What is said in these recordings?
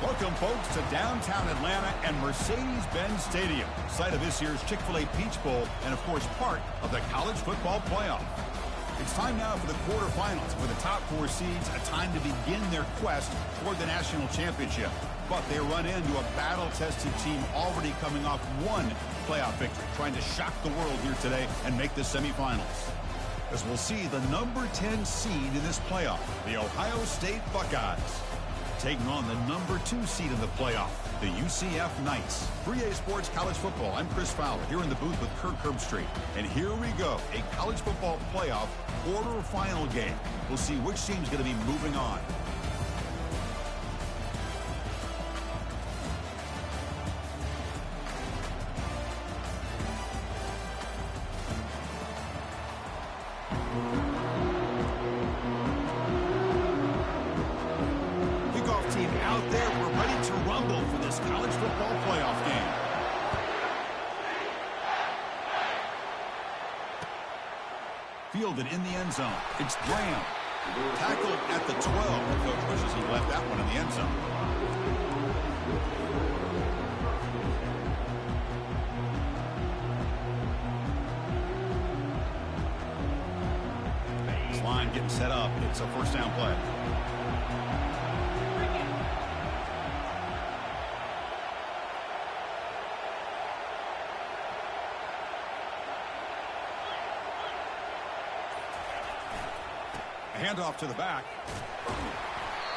Welcome, folks, to downtown Atlanta and Mercedes-Benz Stadium, site of this year's Chick-fil-A Peach Bowl and, of course, part of the college football playoff. It's time now for the quarterfinals, where the top 4 seeds a time to begin their quest toward the national championship. But they run into a battle-tested team already coming off one playoff victory, trying to shock the world here today and make the semifinals. As we'll see the number 10 seed in this playoff, the Ohio State Buckeyes, taking on the number 2 seed in the playoff, the UCF Knights. 3A Sports College Football. I'm Chris Fowler here in the booth with Kirk Herbstreit. And here we go, a college football playoff quarterfinal game. We'll see which team's going to be moving on. Team out there, we're ready to rumble for this college football playoff game. Fielded in the end zone. It's Graham. Tackled at the 12. The coach wishes he left that one in the end zone. This line getting set up. It's a first down play. Handoff to the back.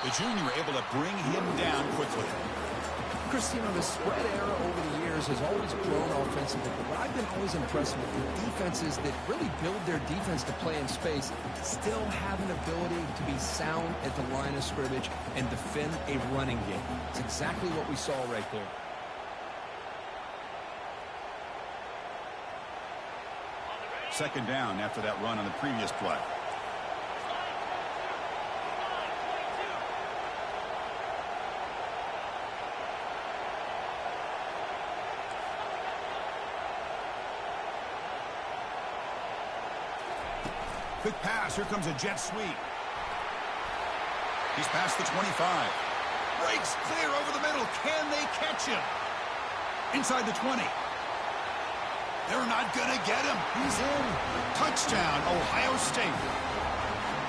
The junior able to bring him down quickly. Chris, you know, the spread era over the years has always grown offensively, but what I've been always impressed with the defenses that really build their defense to play in space still have an ability to be sound at the line of scrimmage and defend a running game. It's exactly what we saw right there. Second down after that run on the previous play. Quick pass. Here comes a jet sweep. He's past the 25. Breaks clear over the middle. Can they catch him? Inside the 20. They're not going to get him. He's in. Touchdown, Ohio State.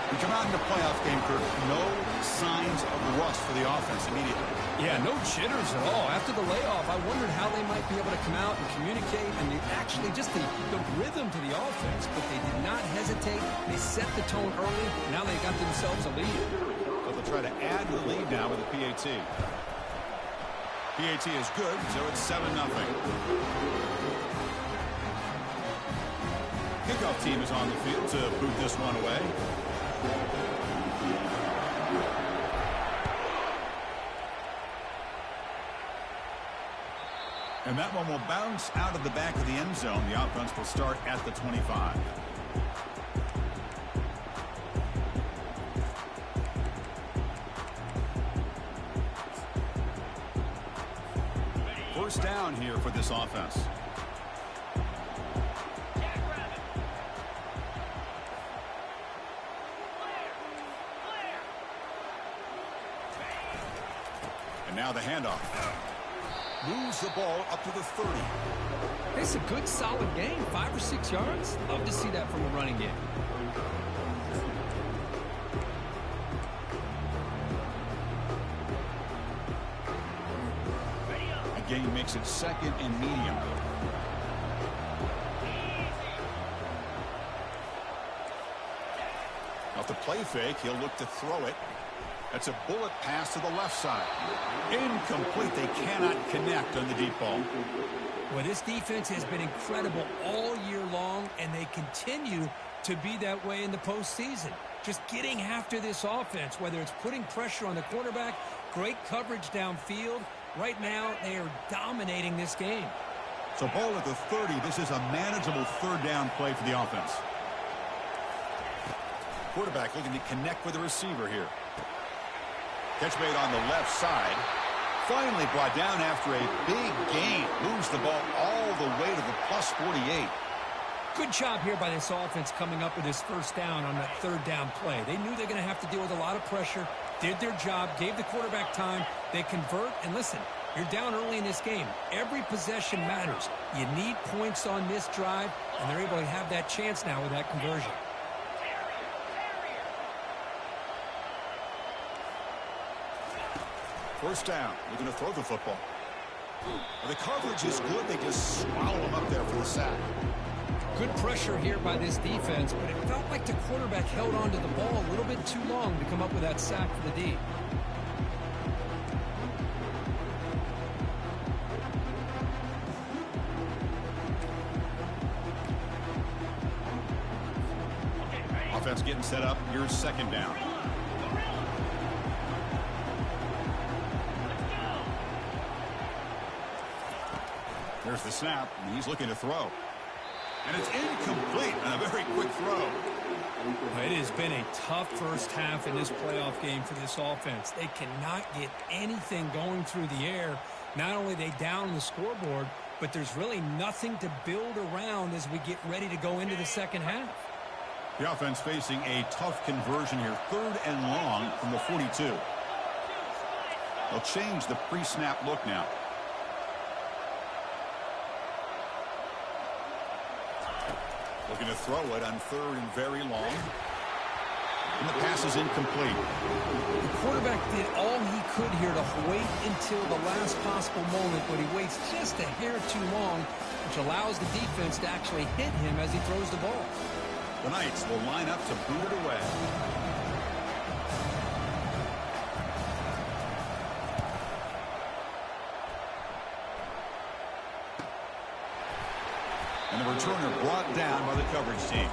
We come out in the playoff game, Kirk. No signs of rust for the offense immediately. Yeah, no jitters at all. After the layoff, I wondered how they might be able to come out and communicate and actually just the rhythm to the offense. But they did not hesitate. They set the tone early. Now they got themselves a lead. So they'll try to add to the lead now with a PAT. PAT is good, so it's 7-0. Kickoff team is on the field to boot this one away. And that one will bounce out of the back of the end zone. The offense will start at the 25. First down here for this offense. And now the handoff. Moves the ball up to the 30. It's a good, solid game. 5 or 6 yards. Love to see that from a running game. The game makes it second and medium. Off the play fake, he'll look to throw it. That's a bullet pass to the left side. Incomplete. They cannot connect on the deep ball. Well, this defense has been incredible all year long, and they continue to be that way in the postseason. Just getting after this offense, whether it's putting pressure on the quarterback, great coverage downfield. Right now, they are dominating this game. So ball at the 30. This is a manageable third down play for the offense. Quarterback looking to connect with the receiver here. Catch made on the left side. Finally brought down after a big gain. Moves the ball all the way to the plus 48. Good job here by this offense coming up with this first down on that third down play. They knew they're going to have to deal with a lot of pressure. did their job, gave the quarterback time. They convert, and listen, you're down early in this game. Every possession matters. You need points on this drive, and they're able to have that chance now with that conversion. First down. They're going to throw the football. The coverage is good. They just swallow him up there for the sack. Good pressure here by this defense, but it felt like the quarterback held on to the ball a little bit too long to come up with that sack for the D. Offense getting set up. Here's second down. There's the snap, and he's looking to throw. And it's incomplete on a very quick throw. It has been a tough first half in this playoff game for this offense. They cannot get anything going through the air. Not only they down the scoreboard, but there's really nothing to build around as we get ready to go into the second half. The offense facing a tough conversion here. 3rd and long from the 42. They'll change the pre-snap look now. Looking to throw it on 3rd and very long. And the pass is incomplete. The quarterback did all he could here to wait until the last possible moment, but he waits just a hair too long, which allows the defense to actually hit him as he throws the ball. The Knights will line up to boot it away. And the returner brought down by the coverage team.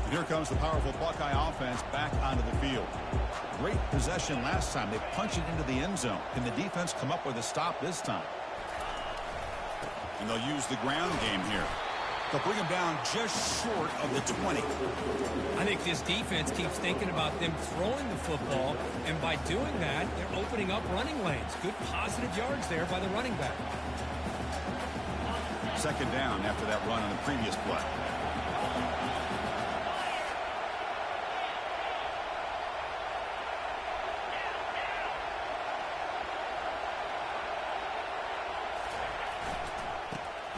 Here comes the powerful Buckeye offense back onto the field. Great possession last time. They punch it into the end zone. Can the defense come up with a stop this time? And they'll use the ground game here. They'll bring him down just short of the 20. I think this defense keeps thinking about them throwing the football, and by doing that, they're opening up running lanes. Good positive yards there by the running back. Second down after that run on the previous play.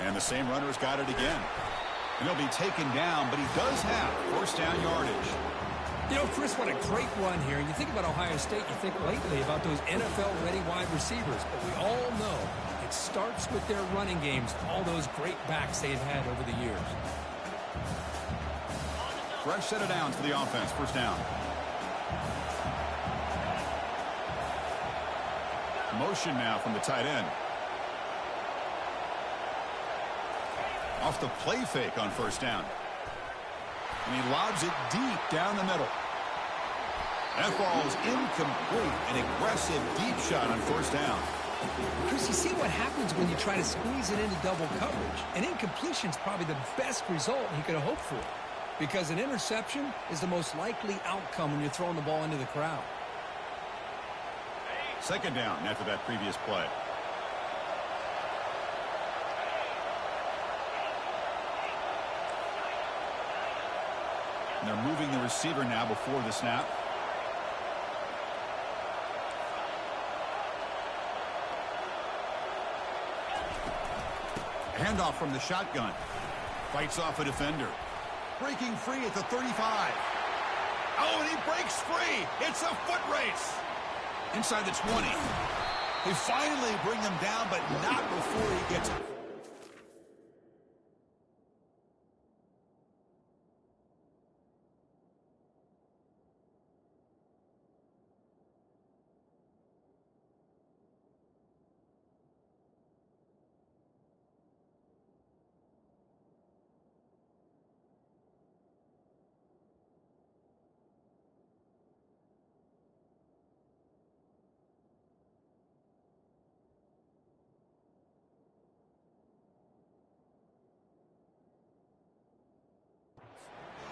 And the same runner's got it again. And he'll be taken down, but he does have first down yardage. You know, Chris, what a great run here. And you think about Ohio State, you think lately about those NFL-ready wide receivers. But we all know it starts with their running games, all those great backs they've had over the years. Fresh set of downs for the offense. First down. Motion now from the tight end. Off the play fake on first down. And he lobs it deep down the middle. That ball is incomplete. An aggressive deep shot on first down. Chris, you see what happens when you try to squeeze it into double coverage. An incompletion is probably the best result he could have hoped for, because an interception is the most likely outcome when you're throwing the ball into the crowd. Second down after that previous play. And they're moving the receiver now before the snap. Handoff from the shotgun. Fights off a defender. Breaking free at the 35. Oh, and he breaks free. It's a foot race. Inside the 20. They finally bring him down, but not before he gets it.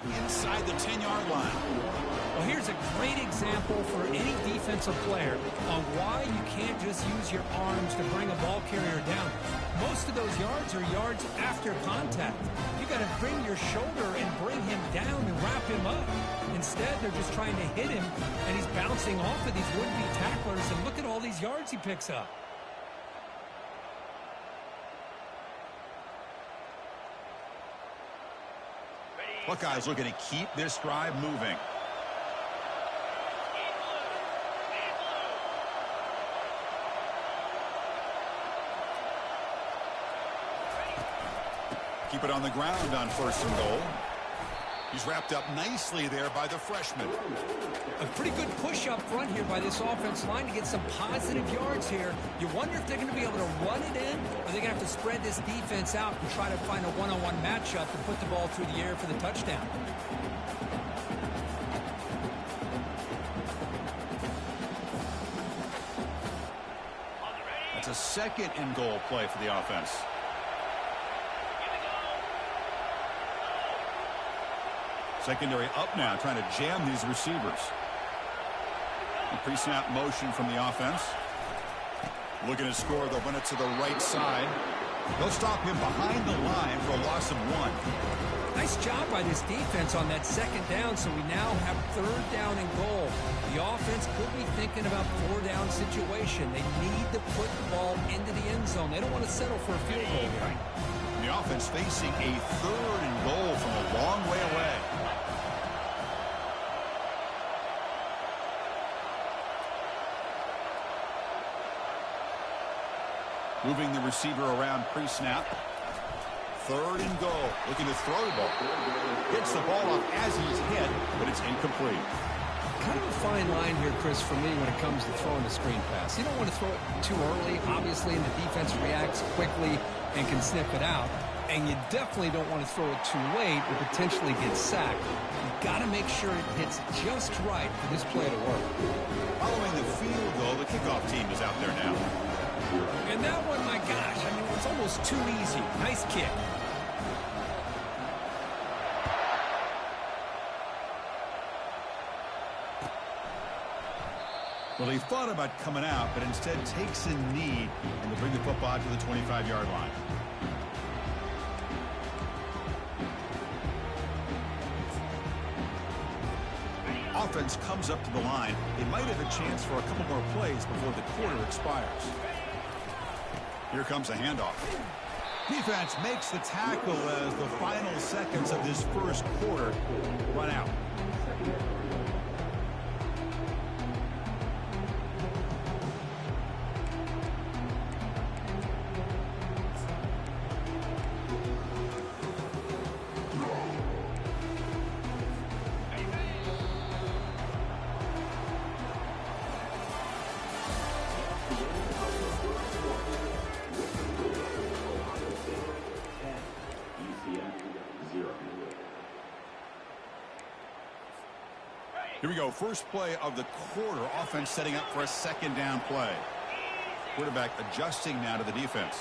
inside the 10-yard line. Well, here's a great example for any defensive player on why you can't just use your arms to bring a ball carrier down. Most of those yards are yards after contact. You got to bring your shoulder and bring him down and wrap him up. Instead, they're just trying to hit him, and he's bouncing off of these would-be tacklers, and look at all these yards he picks up. Buckeyes looking to keep this drive moving. Keep it on the ground on 1st and goal. He's wrapped up nicely there by the freshman. A pretty good push up front here by this offense line to get some positive yards here. You wonder if they're going to be able to run it in, or they're going to have to spread this defense out and try to find a one-on-one matchup and put the ball through the air for the touchdown. That's a 2nd and goal play for the offense. Secondary up now, trying to jam these receivers. A pre-snap motion from the offense. Looking to score, they'll run it to the right side. They'll stop him behind the line for a loss of 1. Nice job by this defense on that 2nd down, so we now have 3rd down and goal. The offense could be thinking about 4-down situation. They need to put the ball into the end zone. They don't want to settle for a field goal here. The offense facing a 3rd and goal from a long way away. Moving the receiver around pre-snap. 3rd and goal. Looking to throw the ball. Gets the ball up as he's hit, but it's incomplete. Kind of a fine line here, Chris, for me when it comes to throwing a screen pass. You don't want to throw it too early, obviously, and the defense reacts quickly and can sniff it out. And you definitely don't want to throw it too late or potentially get sacked. You've got to make sure it hits just right for this play to work. Following the field goal, the kickoff team is out there now. And that one, my gosh, I mean, it's almost too easy. Nice kick. Well, he thought about coming out, but instead takes a knee and will bring the football to the 25-yard line. Offense comes up to the line. They might have a chance for a couple more plays before the quarter expires. Here comes a handoff. Defense makes the tackle as the final seconds of this first quarter run out. Here we go. First play of the quarter. Offense setting up for a 2nd down play. Quarterback adjusting now to the defense.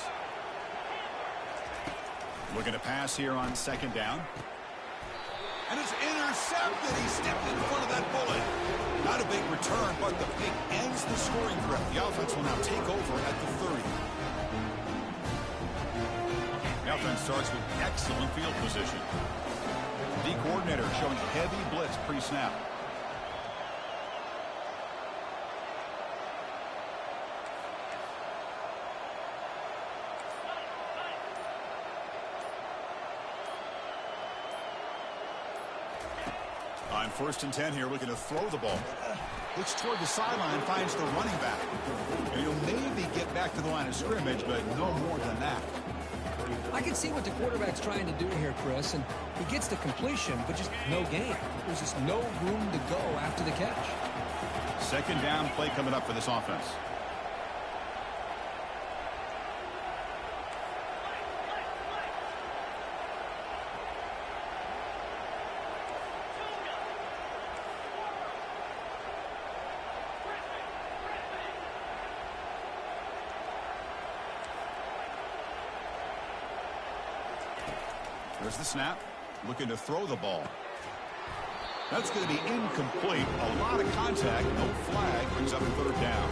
Looking to pass here on 2nd down. And it's intercepted. He stepped in front of that bullet. Not a big return, but the pick ends the scoring drift. The offense will now take over at the 30. The offense starts with excellent field position. The coordinator showing heavy blitz pre-snap. On 1st and 10 here, looking to throw the ball. Looks toward the sideline, finds the running back. And he'll maybe get back to the line of scrimmage, but no more than that. I can see what the quarterback's trying to do here, Chris, and he gets the completion, but just no gain. There's just no room to go after the catch. 2nd down play coming up for this offense. There's the snap. Looking to throw the ball. That's going to be incomplete. A lot of contact. No flag. Brings up a third down.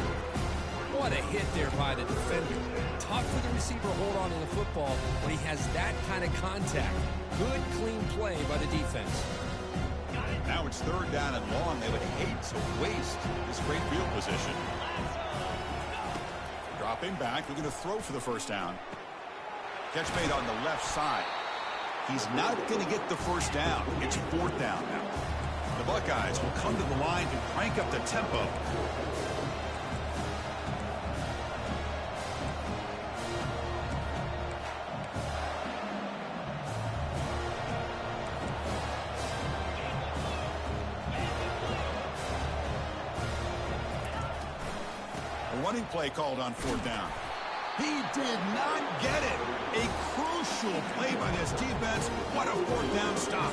What a hit there by the defender. Tough for the receiver to hold on to the football when he has that kind of contact. Good, clean play by the defense. Now it's third down and long. They would hate to waste this great field position. Dropping back. They're going to throw for the first down. Catch made on the left side. He's not going to get the first down. It's fourth down now. The Buckeyes will come to the line to crank up the tempo. A running play called on fourth down. He did not get it. A crucial play by this defense. What a fourth down stop.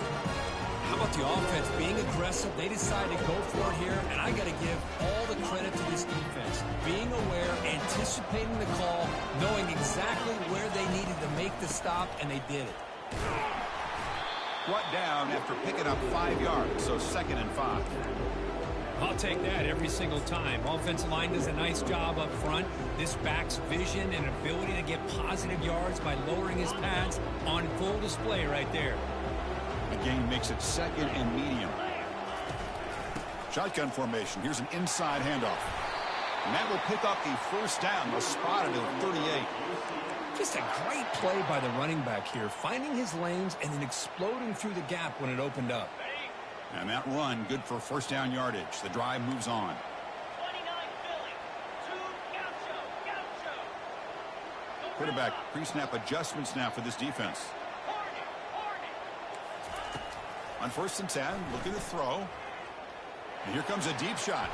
How about the offense being aggressive? They decided to go for it here, and I got to give all the credit to this defense. Being aware, anticipating the call, knowing exactly where they needed to make the stop, and they did it. Brought down after picking up 5 yards, so 2nd and 5. I'll take that every single time. Offensive line does a nice job up front. This back's vision and ability to get positive yards by lowering his pads on full display right there. The game makes it 2nd and medium. Shotgun formation. Here's an inside handoff. And that will pick up the first down. They'll spot it at 38. Just a great play by the running back here, finding his lanes and then exploding through the gap when it opened up. And that run, good for first down yardage. The drive moves on. Quarterback pre-snap adjustments now for this defense. On 1st and 10, looking to throw. And here comes a deep shot.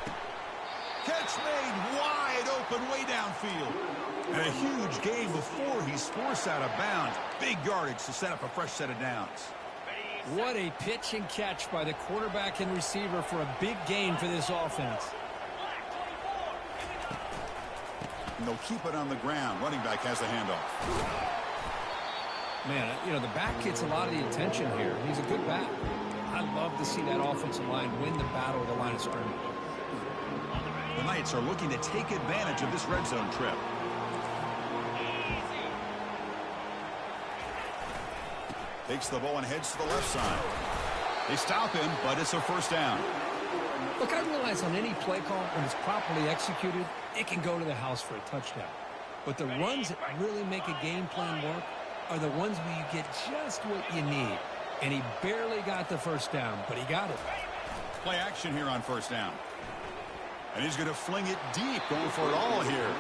Catch made wide open way downfield. And a huge gain before he's forced out of bounds. Big yardage to set up a fresh set of downs. What a pitch and catch by the quarterback and receiver for a big gain for this offense. And they'll keep it on the ground. Running back has the handoff. Man, you know, the back gets a lot of the attention here. He's a good back. I love to see that offensive line win the battle of the line of scrimmage. The Knights are looking to take advantage of this red zone trip. Takes the ball and heads to the left side. They stop him, but it's a first down. Look, I realize on any play call, when it's properly executed, it can go to the house for a touchdown. But the runs that really make a game plan work are the ones where you get just what you need. And he barely got the first down, but he got it. Play action here on first down. And he's going to fling it deep, going for it all here.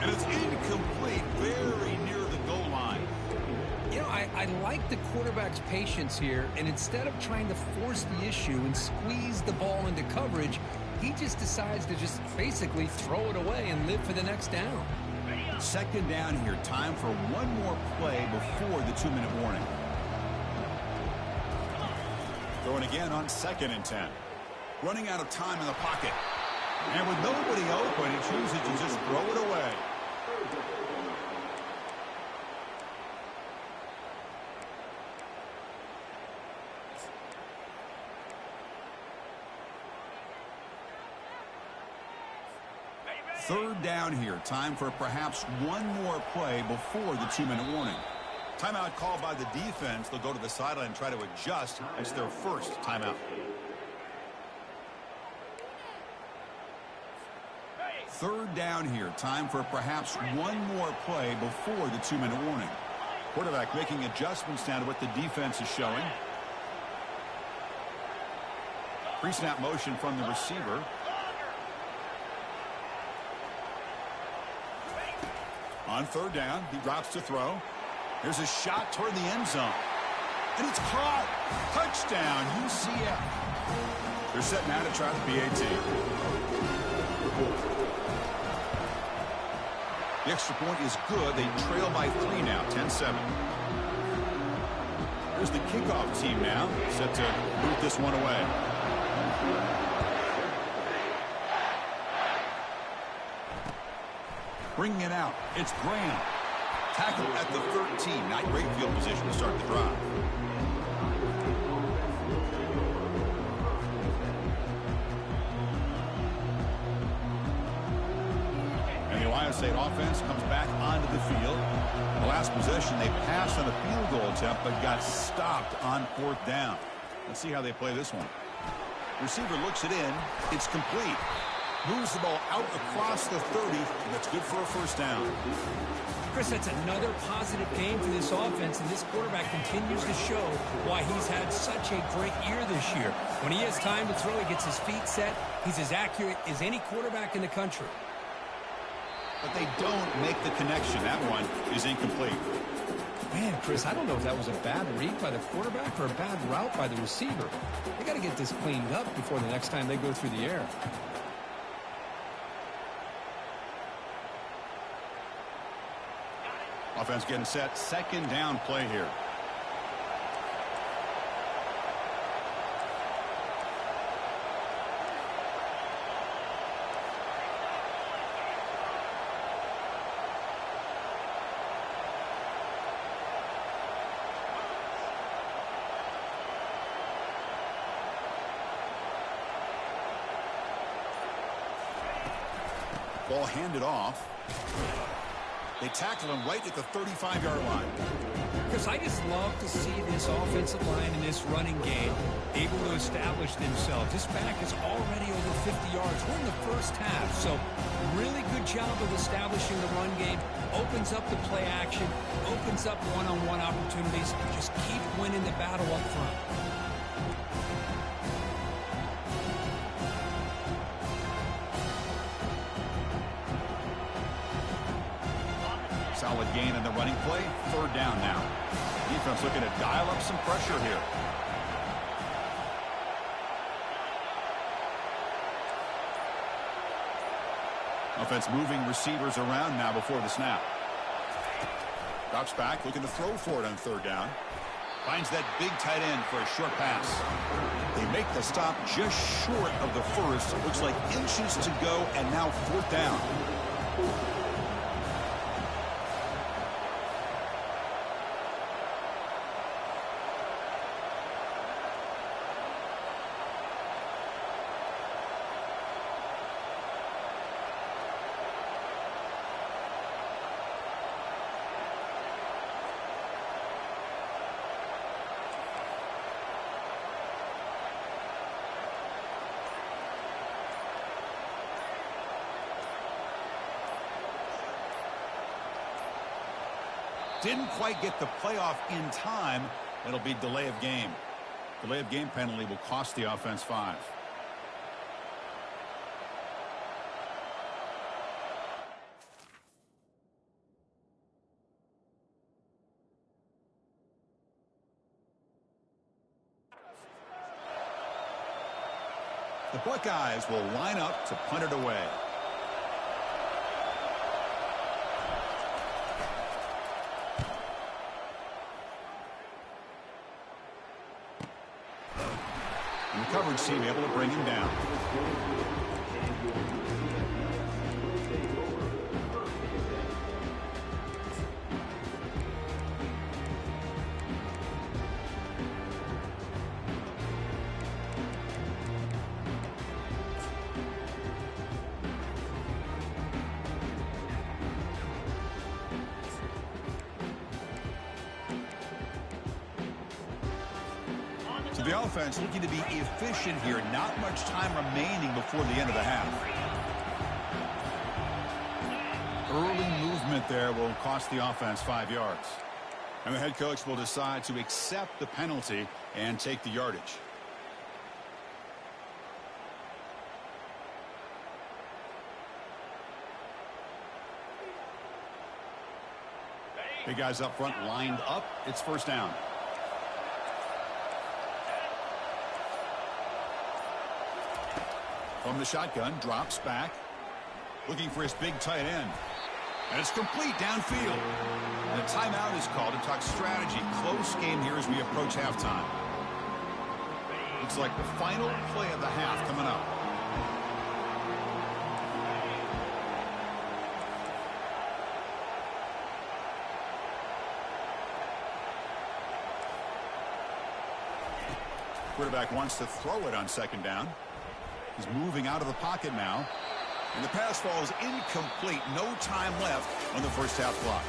And it's incomplete, very near the goal line. You know, I like the quarterback's patience here, and instead of trying to force the issue and squeeze the ball into coverage, he just decides to just basically throw it away and live for the next down. 2nd down here. Time for one more play before the 2-minute warning. Throwing again on 2nd and 10. Running out of time in the pocket. And with nobody open, he chooses to just throw it away. Third down here. Time for perhaps one more play before the 2-minute warning. Timeout called by the defense. They'll go to the sideline and try to adjust. It's their first timeout. Third down here. Time for perhaps one more play before the 2-minute warning. Quarterback making adjustments now to what the defense is showing. Pre-snap motion from the receiver. On third down, he drops to throw. Here's a shot toward the end zone. And it's caught. Touchdown, UCF. They're set now to try the PAT. The extra point is good. They trail by 3 now, 10-7. Here's the kickoff team now, set to boot this one away. Bringing it out, it's Graham. Tackle at the 13. Not great field position to start the drive. State offense comes back onto the field. The last possession, they passed on a field goal attempt, but got stopped on 4th down. Let's see how they play this one. Receiver looks it in. It's complete. Moves the ball out across the 30. That's good for a 1st down. Chris, that's another positive game for this offense, and this quarterback continues to show why he's had such a great year this year. When he has time to throw, he gets his feet set. He's as accurate as any quarterback in the country. But they don't make the connection. That one is incomplete. Man, Chris, I don't know if that was a bad read by the quarterback or a bad route by the receiver. They got to get this cleaned up before the next time they go through the air. Offense getting set. 2nd down play here. Ball handed off. They tackle him right at the 35-yard line. Chris, I just love to see this offensive line in this running game able to establish themselves. This back is already over 50 yards. We're in the 1st half, so really good job of establishing the run game. Opens up the play action, opens up one-on-one opportunities. Just keep winning the battle up front. Solid gain in the running play. 3rd down now. Defense looking to dial up some pressure here. Offense moving receivers around now before the snap. Drops back, looking to throw for it on 3rd down. Finds that big tight end for a short pass. They make the stop just short of the 1st. Looks like inches to go, and now 4th down. Didn't quite get the playoff in time. It'll be delay of game. Delay of game penalty will cost the offense 5. The Buckeyes will line up to punt it away. And the coverage team able to bring him down. So the offense looking to be efficient here. Not much time remaining before the end of the half. Early movement there will cost the offense 5 yards. And the head coach will decide to accept the penalty and take the yardage. Big guys up front lined up. It's first down. From the shotgun, drops back. Looking for his big tight end. And it's complete downfield. And a timeout is called to talk strategy. Close game here as we approach halftime. Looks like the final play of the half coming up. Quarterback wants to throw it on second down. He's moving out of the pocket now. And the pass falls incomplete. No time left on the first half clock.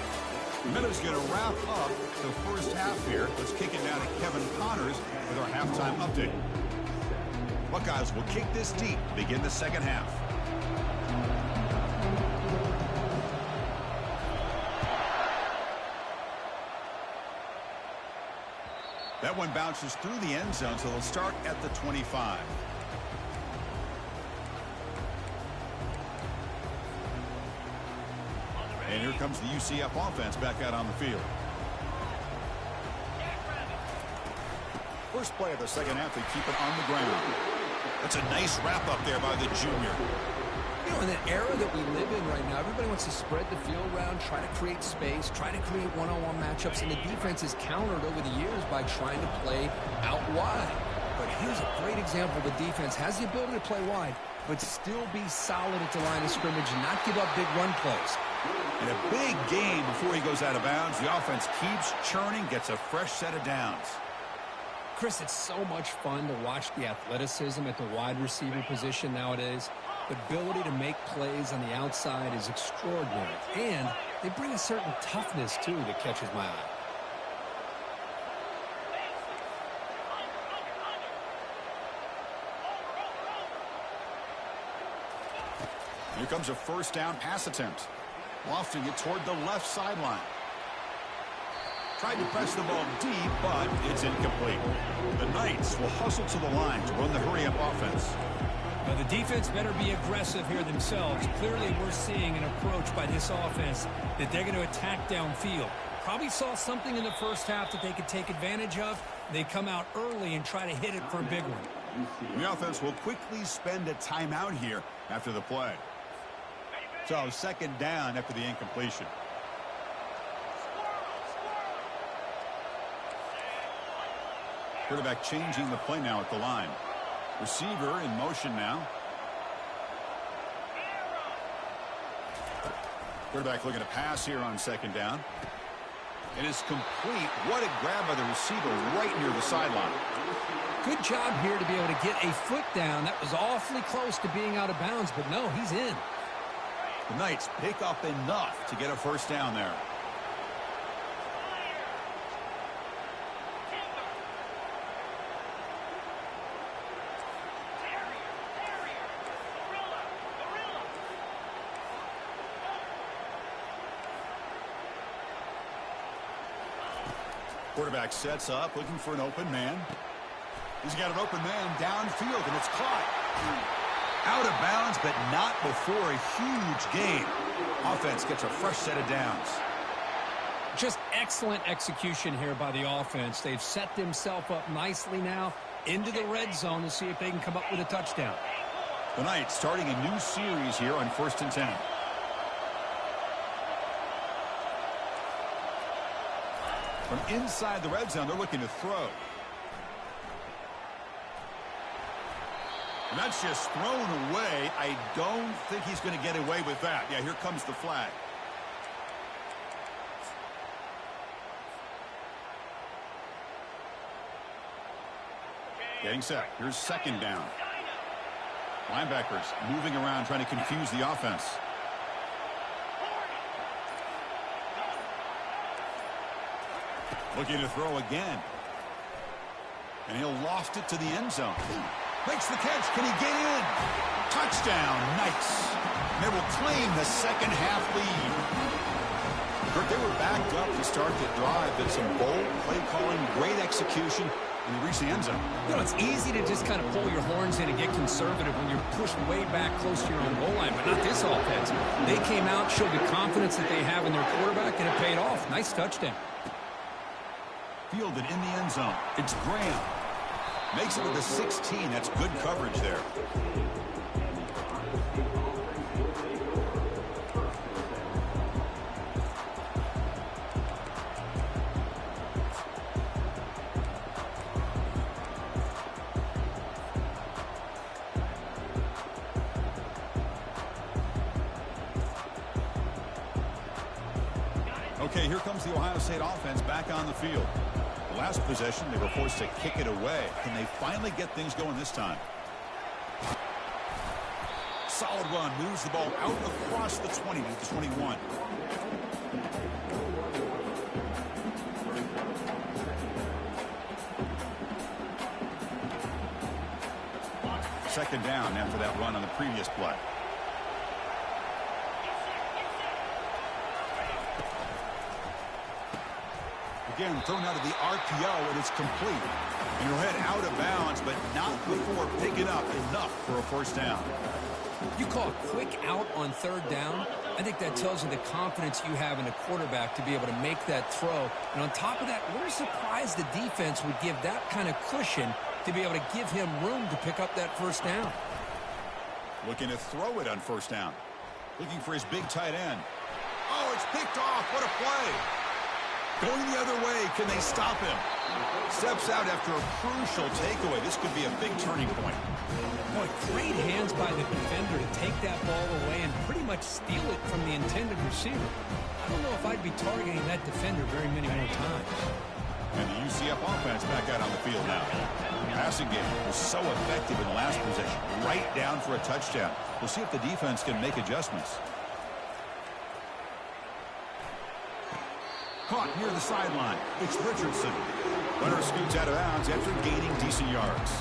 Minutes going to wrap up the first half here. Let's kick it now to Kevin Connors with our halftime update. Buckeyes will kick this deep to begin the second half. That one bounces through the end zone, so they'll start at the 25. And here comes the UCF offense back out on the field. First play of the second half, they keep it on the ground. That's a nice wrap up there by the junior. You know, in the era that we live in right now, everybody wants to spread the field around, try to create space, try to create one-on-one matchups, and the defense is countered over the years by trying to play out wide. But here's a great example. The defense has the ability to play wide, but still be solid at the line of scrimmage and not give up big run plays. In a big game before he goes out of bounds, the offense keeps churning, gets a fresh set of downs. Chris, it's so much fun to watch the athleticism at the wide receiver position nowadays. The ability to make plays on the outside is extraordinary, and they bring a certain toughness, too, that catches my eye. Here comes a first down pass attempt. Lofting it toward the left sideline. Tried to press the ball deep, but it's incomplete. The Knights will hustle to the line to run the hurry-up offense. Now, the defense better be aggressive here themselves. Clearly, we're seeing an approach by this offense that they're going to attack downfield. Probably saw something in the first half that they could take advantage of. They come out early and try to hit it for a big one. The offense will quickly spend a timeout here after the play. So, second down after the incompletion. Quarterback changing the play now at the line. Receiver in motion now. Quarterback looking to pass here on second down. It is complete. What a grab by the receiver right near the sideline. Good job here to be able to get a foot down. That was awfully close to being out of bounds, but no, he's in. The Knights pick up enough to get a first down there. Quarterback sets up, looking for an open man. He's got an open man downfield, and it's caught. Out of bounds, but not before a huge gain. Offense gets a fresh set of downs. Just excellent execution here by the offense. They've set themselves up nicely now into the red zone to see if they can come up with a touchdown. The Knights starting a new series here on 1st and 10. From inside the red zone, they're looking to throw. And that's just thrown away. I don't think he's going to get away with that. Yeah, here comes the flag. Getting set. Here's second down. Linebackers moving around, trying to confuse the offense. Looking to throw again. And he'll loft it to the end zone. Makes the catch. Can he get in? Touchdown, Knights. They will claim the second half lead. Kurt, they were backed up to start the drive, but some bold play calling, great execution, and they reach the end zone. You know, it's easy to just kind of pull your horns in and get conservative when you're pushed way back close to your own goal line, but not this offense. They came out, showed the confidence that they have in their quarterback, and it paid off. Nice touchdown. Fielded in the end zone. It's Graham. Makes it with the 16. That's good coverage there. Okay, here comes the Ohio State offense back on the field. The last possession, they were forced to kick it away. Can they finally get things going this time? solid run. Moves the ball out across the 20 to the 21. Second down after that run on the previous play. Again, thrown out of the RPO, and it's complete. And he'll head out of bounds, but not before picking up enough for a first down. You call a quick out on third down. I think that tells you the confidence you have in a quarterback to be able to make that throw. And on top of that, we're surprised the defense would give that kind of cushion to be able to give him room to pick up that first down. Looking to throw it on first down. Looking for his big tight end. Oh, it's picked off. What a play. Going the other way. Can they stop him? Steps out after a crucial takeaway. This could be a big turning point. Boy, great hands by the defender to take that ball away and pretty much steal it from the intended receiver. I don't know if I'd be targeting that defender very many more times. And the UCF offense back out on the field now. Passing game was so effective in the last possession. Right down for a touchdown. We'll see if the defense can make adjustments. Caught near the sideline. It's Richardson. Runner scoots out of bounds after gaining decent yards.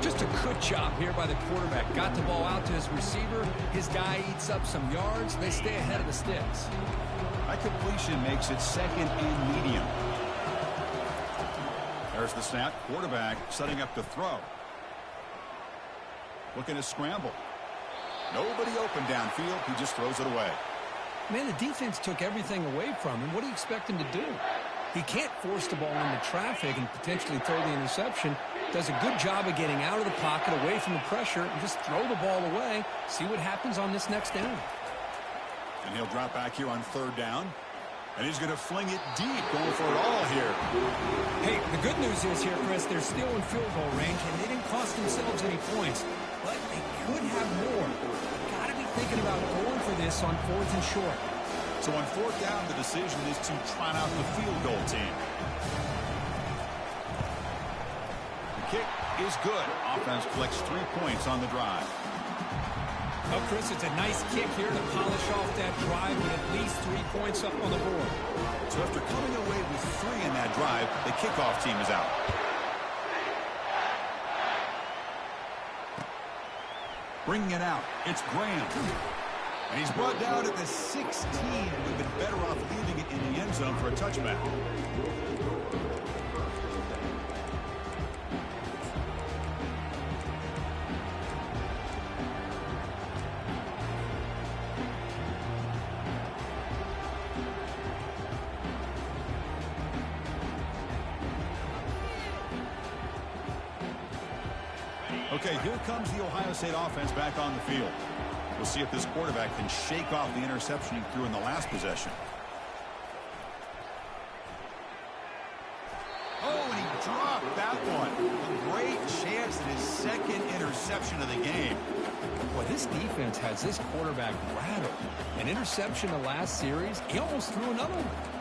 Just a good job here by the quarterback. Got the ball out to his receiver. His guy eats up some yards. They stay ahead of the sticks. That completion makes it second and medium. There's the snap. Quarterback setting up to throw. Looking to scramble. Nobody open downfield. He just throws it away. Man, the defense took everything away from him. What do you expect him to do? He can't force the ball into traffic and potentially throw the interception. Does a good job of getting out of the pocket, away from the pressure, and just throw the ball away. See what happens on this next down. And he'll drop back here on third down. And he's going to fling it deep, going for it all here. Hey, the good news is here, Chris, they're still in field goal range, and they didn't cost themselves any points. But they could have more. Got to be thinking about going for this on fourth and short. So on fourth down, the decision is to trot out the field goal team. The kick is good. Offense collects 3 points on the drive. Well, Chris, it's a nice kick here to polish off that drive with at least 3 points up on the board. So after coming away with 3 in that drive, the kickoff team is out. Bringing it out, it's Graham. And he's brought down at the 16, and we've been better off leaving it in the end zone for a touchback. Okay, here comes the Ohio State offense back on the field. We'll see if this quarterback can shake off the interception he threw in the last possession. Oh, and he dropped that one. A great chance at his second interception of the game. Boy, this defense has this quarterback rattled. An interception the last series, he almost threw another one.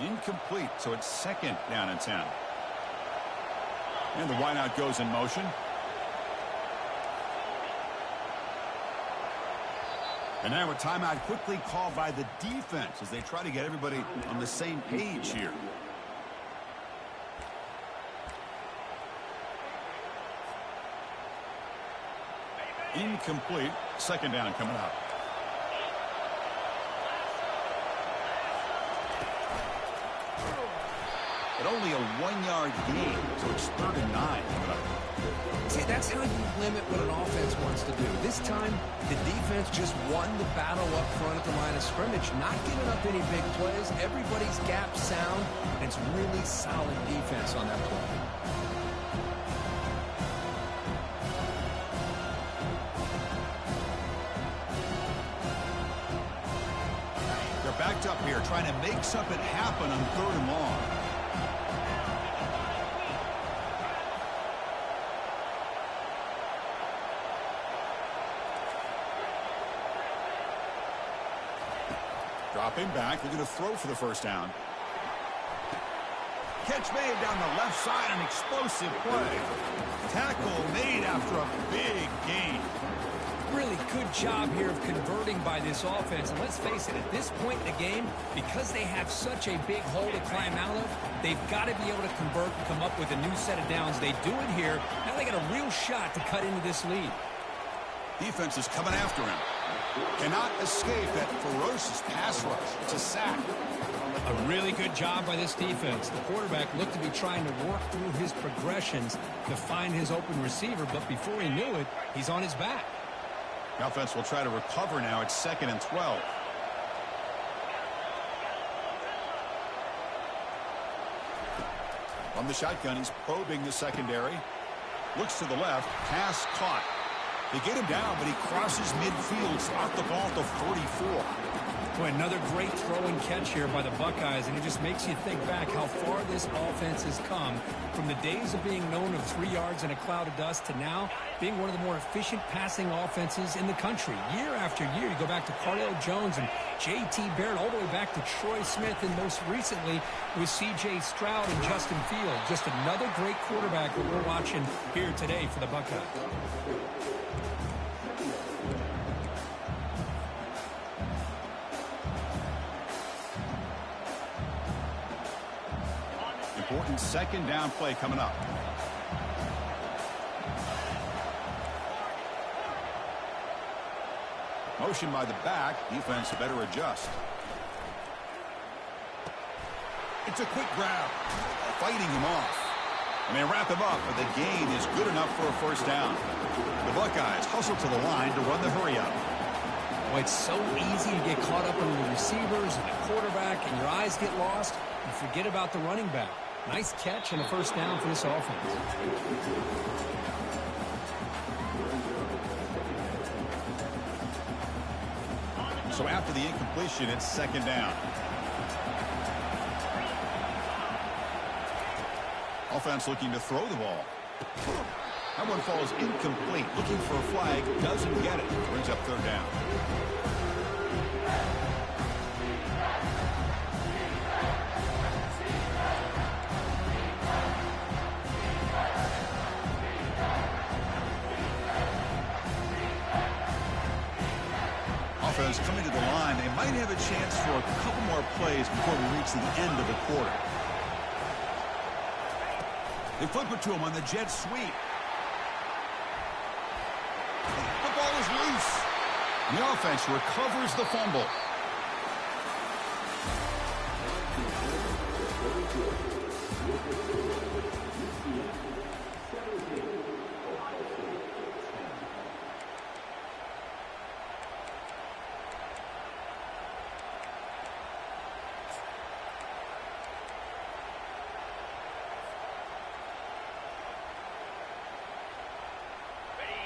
Incomplete, so it's second down and 10. And the wideout goes in motion. And now a timeout quickly called by the defense as they try to get everybody on the same page here. Incomplete, second down coming up. But only a 1-yard gain, so it's 3rd and 9 coming up. See, that's how you limit what an offense wants to do. This time, the defense just won the battle up front at the line of scrimmage, not giving up any big plays. Everybody's gap sound, and it's really solid defense on that play. They're backed up here, trying to make something happen on 3rd and long. Dropping back. They're going to throw for the first down. Catch made down the left side. An explosive play. Tackle made after a big gain. Really good job here of converting by this offense. And let's face it, at this point in the game, because they have such a big hole to climb out of, they've got to be able to convert and come up with a new set of downs. They do it here. Now they got a real shot to cut into this lead. Defense is coming after him. Cannot escape that ferocious pass rush. It's a sack. A really good job by this defense. The quarterback looked to be trying to work through his progressions to find his open receiver, but before he knew it, he's on his back. The offense will try to recover now. It's 2nd and 12. From the shotgun, he's probing the secondary. Looks to the left. Pass caught. They get him down, but he crosses midfield. Spot the ball to 44. Boy, another great throw and catch here by the Buckeyes, and it just makes you think back how far this offense has come from the days of being known of 3 yards in a cloud of dust to now being one of the more efficient passing offenses in the country. Year after year, you go back to Cardale Jones and J.T. Barrett, all the way back to Troy Smith, and most recently with C.J. Stroud and Justin Fields. Just another great quarterback that we're watching here today for the Buckeyes. Important 2nd down play coming up. Motion by the back. Defense better adjust. It's a quick grab. Fighting him off. And they wrap him up, but the gain is good enough for a first down. The Buckeyes hustle to the line to run the hurry-up. Well, it's so easy to get caught up in the receivers and the quarterback, and your eyes get lost. You forget about the running back. Nice catch and a first down for this offense. So after the incompletion, it's 2nd down. Offense looking to throw the ball. That one falls incomplete. Looking for a flag. Doesn't get it. Brings up 3rd down. Offense coming to the line. They might have a chance for a couple more plays before we reach the end of the quarter. They flip it to him on the jet sweep. The ball is loose. The offense recovers the fumble.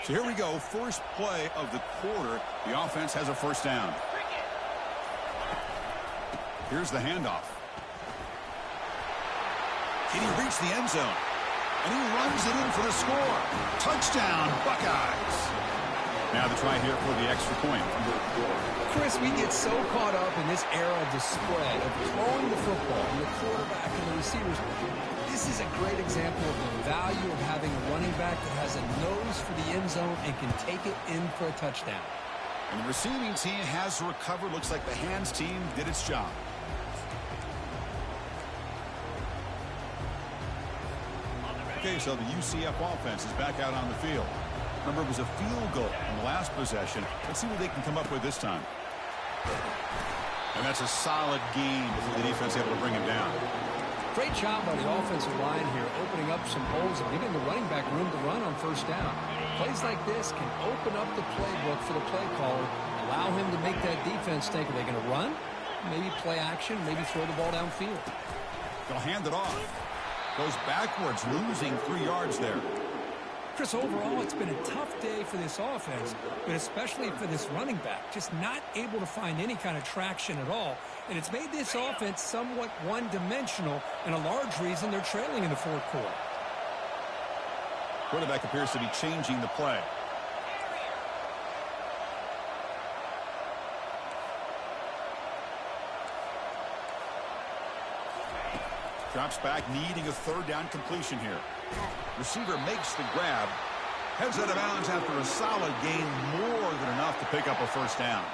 So here we go, first play of the quarter. The offense has a first down. Here's the handoff. Can he reach the end zone? And he runs it in for the score. Touchdown, Buckeyes. Now the try here for the extra point. Chris, we get so caught up in this era of the spread, of throwing the football, and the quarterback and the receivers. This is a great example of the value of having a running back that has a nose for the end zone and can take it in for a touchdown. And the receiving team has recovered. Looks like the hands team did its job. Okay, so the UCF offense is back out on the field. Remember, it was a field goal in the last possession. Let's see what they can come up with this time. And that's a solid gain before the defense able to bring him down. Great job by the offensive line here, opening up some holes and giving the running back room to run on first down. Plays like this can open up the playbook for the play caller, allow him to make that defense think, are they going to run? Maybe play action, maybe throw the ball downfield. They'll hand it off. Goes backwards, losing 3 yards there. Chris, overall, it's been a tough day for this offense, but especially for this running back. Just not able to find any kind of traction at all. And it's made this offense somewhat one-dimensional, and a large reason they're trailing in the 4th quarter. Quarterback appears to be changing the play. Drops back, needing a third down completion here. Receiver makes the grab. Heads out of bounds after a solid gain, more than enough to pick up a first down.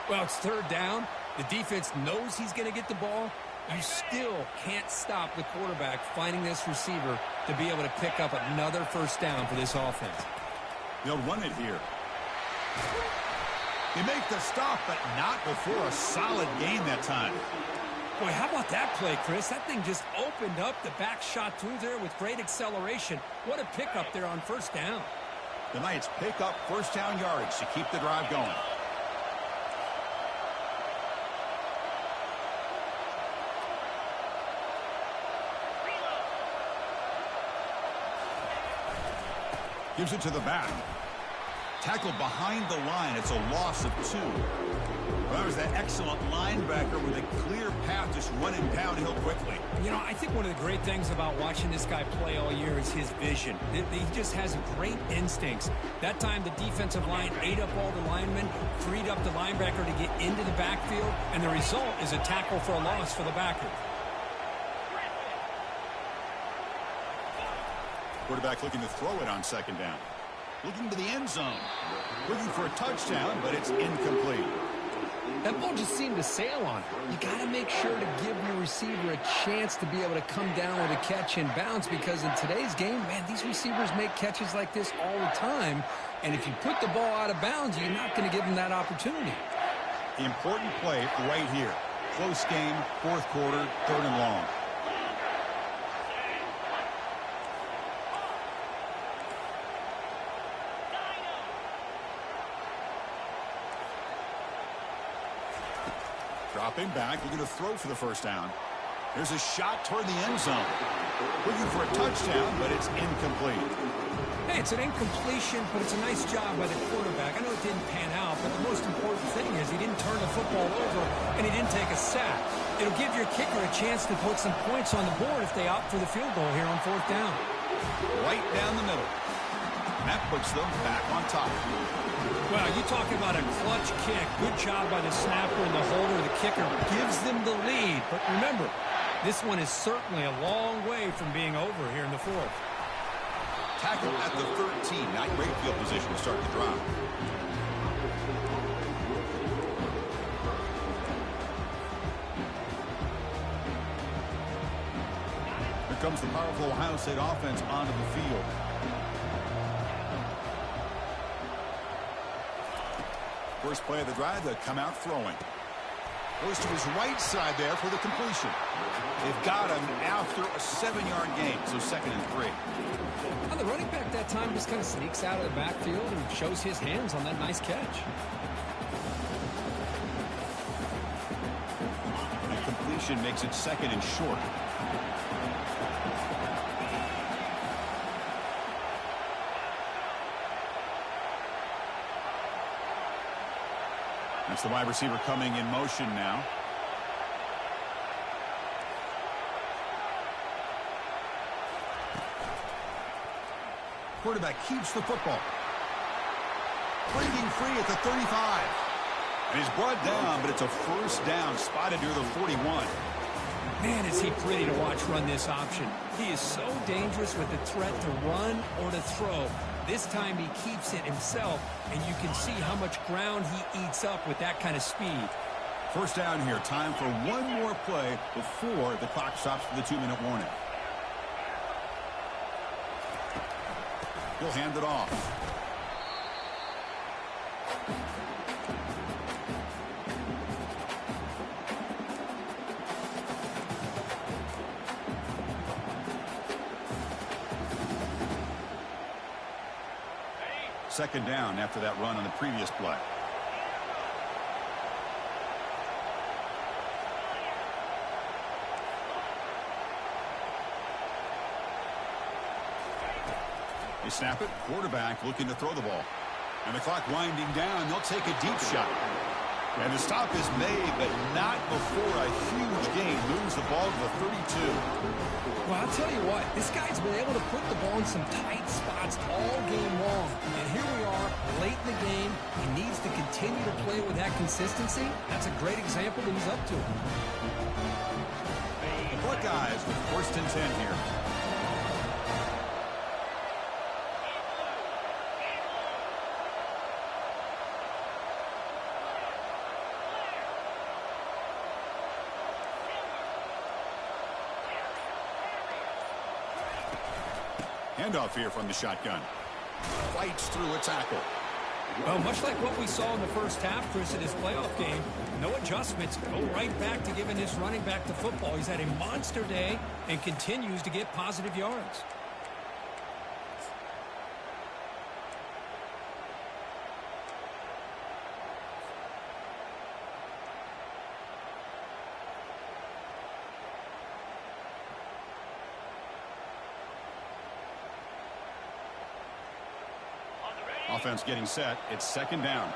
Well, it's third down. The defense knows he's going to get the ball. You still can't stop the quarterback finding this receiver to be able to pick up another first down for this offense. They'll run it here. They make the stop, but not before a solid gain that time. Boy, how about that play, Chris? That thing just opened up. The back shot through there with great acceleration. What a pickup there on first down. The Knights pick up first down yardage to keep the drive going. Gives it to the back. Tackled behind the line. It's a loss of 2. Well, that was that excellent linebacker with a clear path just running downhill quickly. You know, I think one of the great things about watching this guy play all year is his vision. He just has great instincts. That time the defensive line ate up all the linemen, freed up the linebacker to get into the backfield, and the result is a tackle for a loss for the backer. Quarterback looking to throw it on second down. Looking to the end zone. Looking for a touchdown, but it's incomplete. That ball just seemed to sail on him. You got to make sure to give your receiver a chance to be able to come down with a catch and bounce, because in today's game, man, these receivers make catches like this all the time. And if you put the ball out of bounds, you're not going to give them that opportunity. The important play right here. Close game, fourth quarter, third and long. Dropping back, looking to throw for the first down. There's a shot toward the end zone. Looking for a touchdown, but it's incomplete. Hey, it's an incompletion, but it's a nice job by the quarterback. I know it didn't pan out, but the most important thing is he didn't turn the football over and he didn't take a sack. It'll give your kicker a chance to put some points on the board if they opt for the field goal here on fourth down. Right down the middle. That puts them back on top. Well, you talking about a clutch kick. Good job by the snapper and the holder. The kicker gives them the lead. But remember, this one is certainly a long way from being over here in the fourth. Tackle at the 13. Not great field position to start the drive. Here comes the powerful Ohio State offense onto the field. First play of the drive, they'll come out throwing. Goes to his right side there for the completion. They've got him after a 7-yard gain, so 2nd and 3. Well, the running back that time just kind of sneaks out of the backfield and shows his hands on that nice catch. The completion makes it 2nd and short. That's the wide receiver coming in motion now. Quarterback keeps the football. Breaking free at the 35. And he's brought down, but it's a first down spotted near the 41. Man, is he pretty to watch run this option. He is so dangerous with the threat to run or to throw. This time he keeps it himself, and you can see how much ground he eats up with that kind of speed. First down here. Time for one more play before the clock stops for the 2-minute warning. He'll hand it off. Second down after that run on the previous play. They snap it. Quarterback looking to throw the ball. And the clock winding down. They'll take a deep shot. And the stop is made, but not before a huge gain. Moves the ball to the 32. Well, I'll tell you what, this guy's been able to put the ball in some tight spots all game long. And here we are, late in the game. He needs to continue to play with that consistency. That's a great example that he's up to. The Buckeyes with 1st and 10 here. Handoff here from the shotgun. Fights through a tackle. Well, much like what we saw in the first half, Chris, in this playoff game, no adjustments. Go right back to giving this running back the football. He's had a monster day and continues to get positive yards. Offense getting set. It's 2nd down.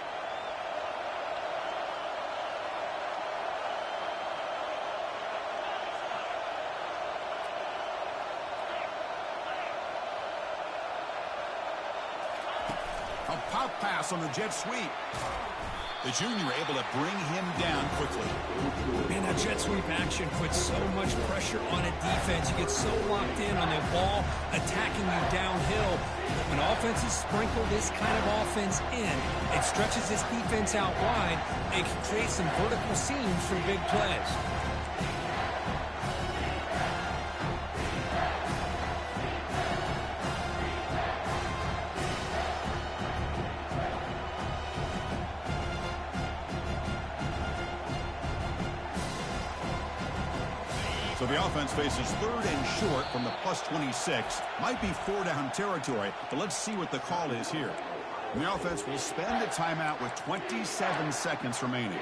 A pop pass on the jet sweep. The junior able to bring him down quickly. Man, that jet sweep action puts so much pressure on a defense. You get so locked in on the ball attacking you downhill. But when offenses sprinkle this kind of offense in, it stretches this defense out wide and can create some vertical seams for big plays. So the offense faces 3rd and short from the +26. Might be 4-down territory, but let's see what the call is here. And the offense will spend a timeout with 27 seconds remaining.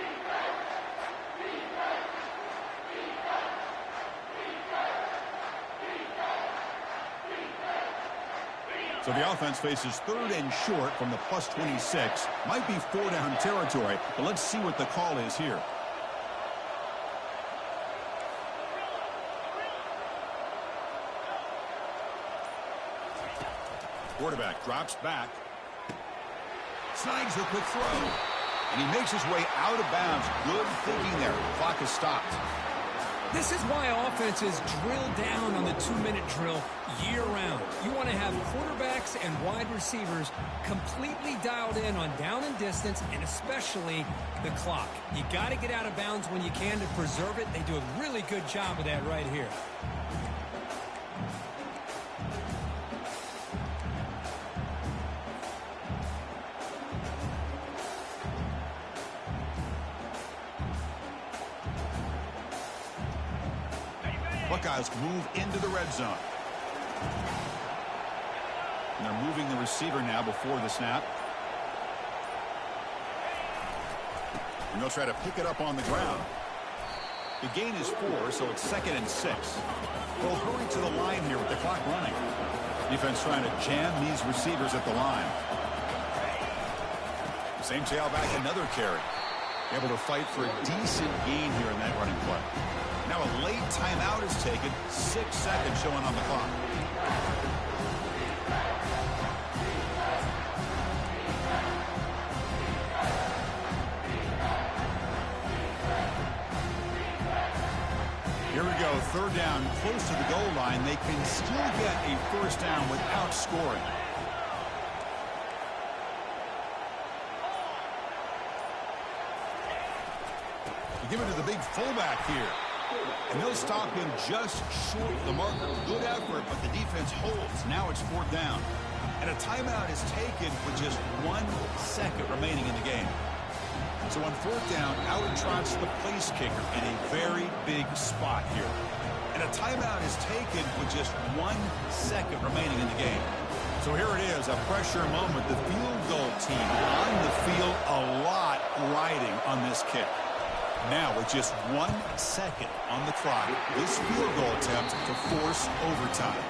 So the offense faces 3rd and short from the +26. Might be 4-down territory, but let's see what the call is here. Quarterback drops back. Snags the quick throw. And he makes his way out of bounds. Good thinking there. Clock is stopped. This is why offenses drill down on the 2-minute drill year-round. You want to have quarterbacks and wide receivers completely dialed in on down and distance, and especially the clock. You got to get out of bounds when you can to preserve it. They do a really good job of that right here. Buckeyes move into the red zone. And they're moving the receiver now before the snap. And they'll try to pick it up on the ground. The gain is 4, so it's 2nd and 6. They'll hurry to the line here with the clock running. Defense trying to jam these receivers at the line. Same tailback, another carry. Able to fight for a decent gain here in that running play. Now a late timeout is taken. 6 seconds showing on the clock. Here we go. 3rd down, close to the goal line. They can still get a 1st down without scoring. Give it to the big fullback here. And they'll stop him just short of the marker. Good effort, but the defense holds. Now it's 4th down. And a timeout is taken with just 1 second remaining in the game. So on 4th down, out trots the place kicker in a very big spot here. And a timeout is taken with just 1 second remaining in the game. So here it is, a pressure moment. The field goal team on the field, a lot riding on this kick. Now, with just 1 second on the clock, this field goal attempt to force overtime.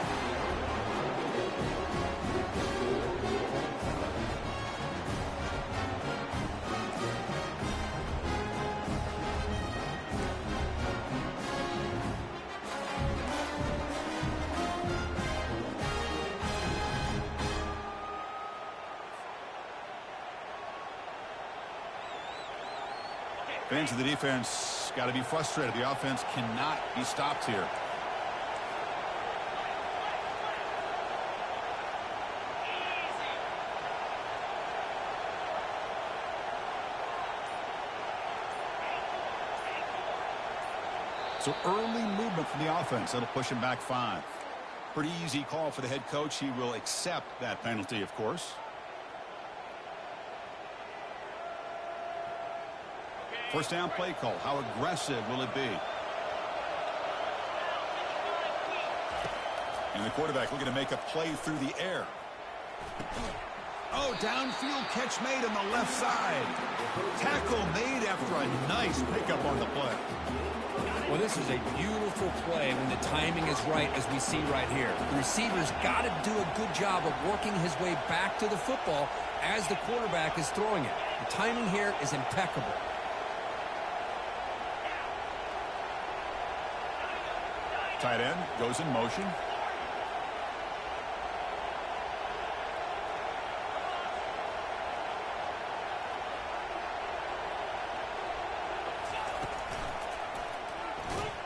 Fans of the defense Defense got to be frustrated. The offense cannot be stopped here. So early movement from the offense. That'll push him back 5. Pretty easy call for the head coach. He will accept that penalty, of course. First down play call. How aggressive will it be? And the quarterback looking to make a play through the air. Oh, downfield catch made on the left side. Tackle made after a nice pickup on the play. Well, this is a beautiful play when the timing is right, as we see right here. The receiver's got to do a good job of working his way back to the football as the quarterback is throwing it. The timing here is impeccable. Tight end goes in motion.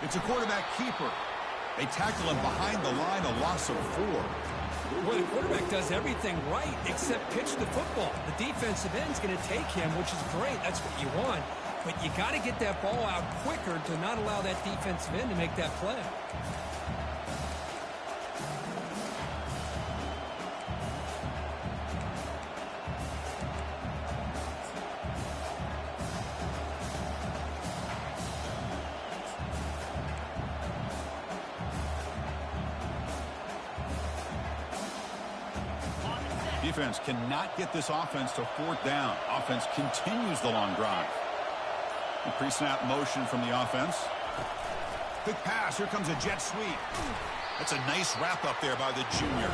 It's a quarterback keeper. They tackle him behind the line, a loss of 4. Well, the quarterback does everything right except pitch the football. The defensive end's going to take him, which is great. That's what you want. But you got to get that ball out quicker to not allow that defensive end to make that play. Defense cannot get this offense to 4th down. Offense continues the long drive. Pre-snap motion from the offense. Quick pass. Here comes a jet sweep. That's a nice wrap up there by the junior.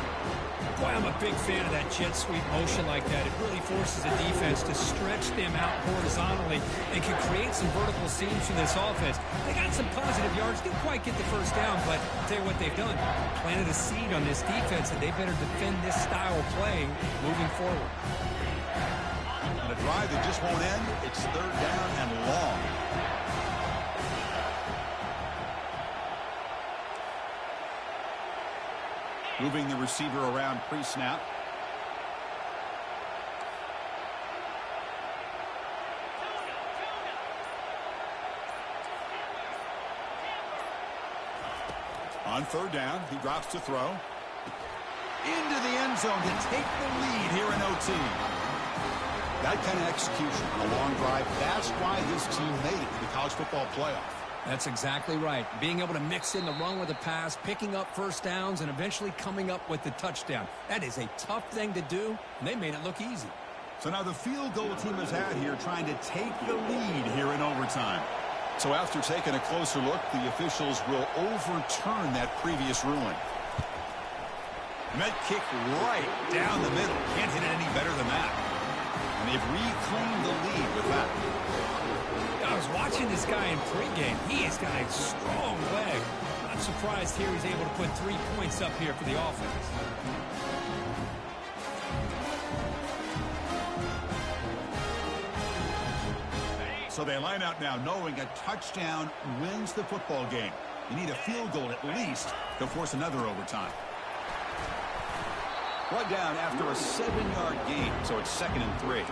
Boy, I'm a big fan of that jet sweep motion like that. It really forces the defense to stretch them out horizontally and can create some vertical seams for this offense. They got some positive yards. Didn't quite get the first down, but I'll tell you what they've done. Planted a seed on this defense, and they better defend this style of play moving forward. On a drive that just won't end, it's 3rd down and long. Moving the receiver around pre-snap. On 3rd down, he drops to throw. Into the end zone to take the lead here in OT. That kind of execution on a long drive, that's why this team made it to the college football playoff. That's exactly right. Being able to mix in the run with the pass, picking up first downs, and eventually coming up with the touchdown. That is a tough thing to do, and they made it look easy. So now the field goal team has had here trying to take the lead here in overtime. So after taking a closer look, the officials will overturn that previous ruling. Met kick right down the middle. Can't hit it any better than that. And they've reclaimed the lead with that. I was watching this guy in pregame. He has got a strong leg. Not surprised here he's able to put 3 points up here for the offense. So they line out now knowing a touchdown wins the football game. You need a field goal at least to force another overtime. Brought down after a 7-yard gain, so it's 2nd and 3.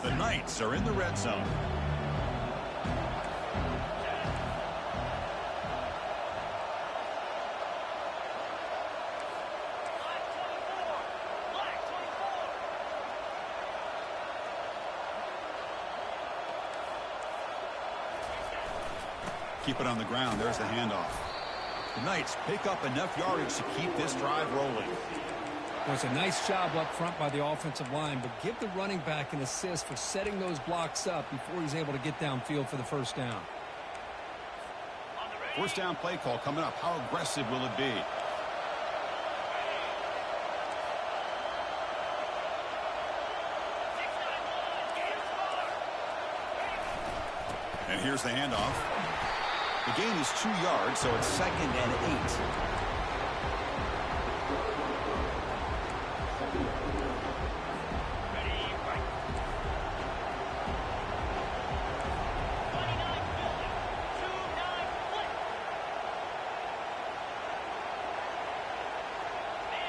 The Knights are in the red zone. Keep it on the ground. There's the handoff. The Knights pick up enough yardage to keep this drive rolling. Well, it's a nice job up front by the offensive line, but give the running back an assist for setting those blocks up before he's able to get downfield for the first down. First down play call coming up. How aggressive will it be? And here's the handoff. The gain is 2 yards, so it's 2nd and 8.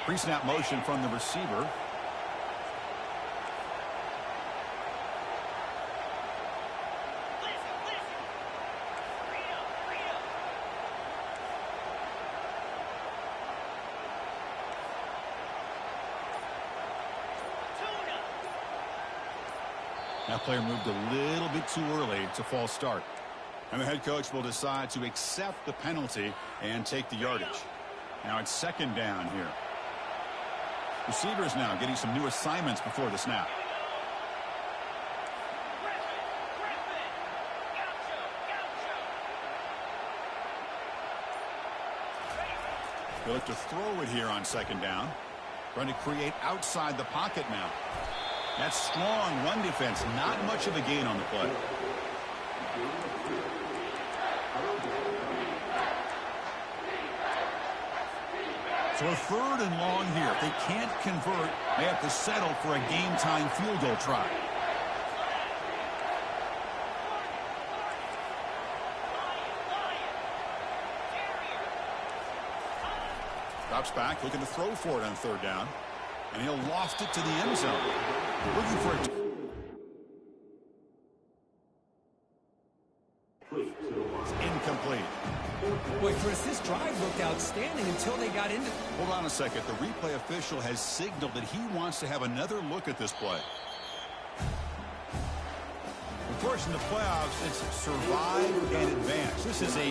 Pre-snap motion from the receiver. That player moved a little bit too early to false start. And the head coach will decide to accept the penalty and take the yardage. Now it's 2nd down here. Receivers now getting some new assignments before the snap. They look to throw it here on 2nd down. Trying to create outside the pocket now. That's strong run defense. Not much of a gain on the play. So a 3rd and long here. If they can't convert, they have to settle for a game-time field goal try. Drops back, looking to throw for it on 3rd down. And he'll loft it to the end zone. Looking for it. It's incomplete. Boy, Chris, this drive looked outstanding until they got into... Hold on a second. The replay official has signaled that he wants to have another look at this play. Of course, in the playoffs, it's survive and advance. This is a